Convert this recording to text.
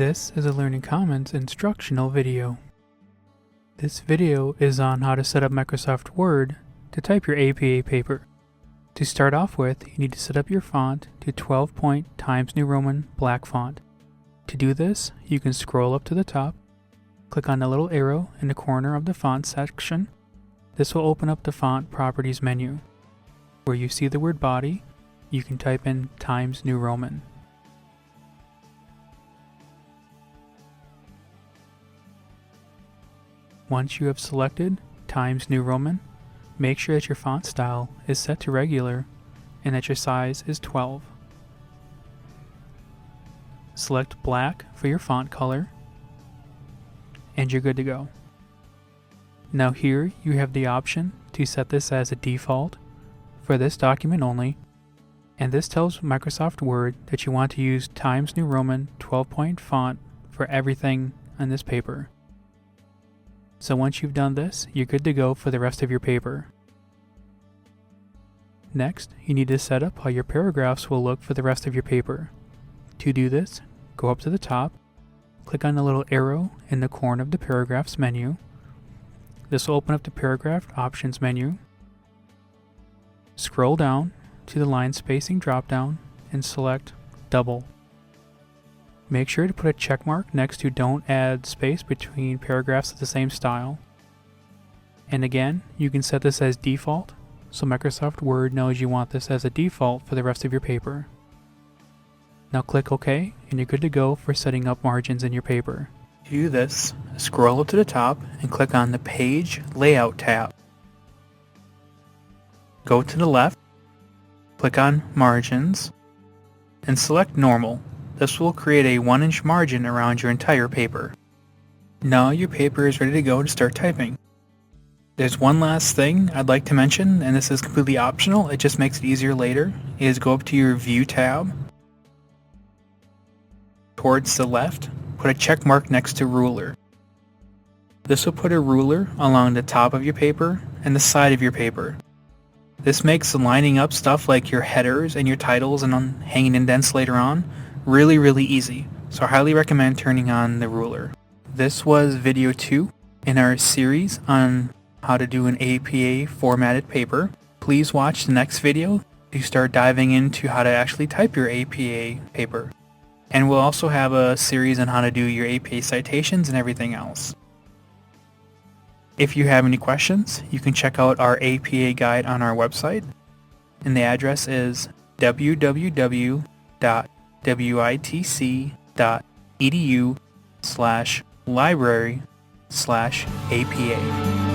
This is a Learning Commons instructional video. This video is on how to set up Microsoft Word to type your APA paper. To start off with, you need to set up your font to 12-point Times New Roman black font. To do this, you can scroll up to the top, click on the little arrow in the corner of the font section. This will open up the font properties menu. Where you see the word body, you can type in Times New Roman. Once you have selected Times New Roman, make sure that your font style is set to regular and that your size is 12. Select black for your font color, and you're good to go. Now here you have the option to set this as a default for this document only, and this tells Microsoft Word that you want to use Times New Roman 12-point font for everything on this paper. So once you've done this, you're good to go for the rest of your paper. Next, you need to set up how your paragraphs will look for the rest of your paper. To do this, go up to the top, click on the little arrow in the corner of the paragraphs menu. This will open up the paragraph options menu. Scroll down to the line spacing dropdown and select double. Make sure to put a check mark next to don't add space between paragraphs of the same style. And again, you can set this as default, so Microsoft Word knows you want this as a default for the rest of your paper. Now click OK, and you're good to go for setting up margins in your paper. To do this, scroll up to the top and click on the Page Layout tab. Go to the left, click on Margins, and select Normal. This will create a 1-inch margin around your entire paper. Now your paper is ready to go to start typing. There's one last thing I'd like to mention, and this is completely optional, it just makes it easier later, is go up to your View tab. Towards the left, put a check mark next to Ruler. This will put a ruler along the top of your paper and the side of your paper. This makes lining up stuff like your headers and your titles and hanging indents later on really easy, so I highly recommend turning on the ruler. This was video 2 in our series on how to do an APA formatted paper. Please watch the next video to start diving into how to actually type your APA paper. And we'll also have a series on how to do your APA citations and everything else. If you have any questions, you can check out our APA guide on our website, and the address is www.witc.edu/library/APA.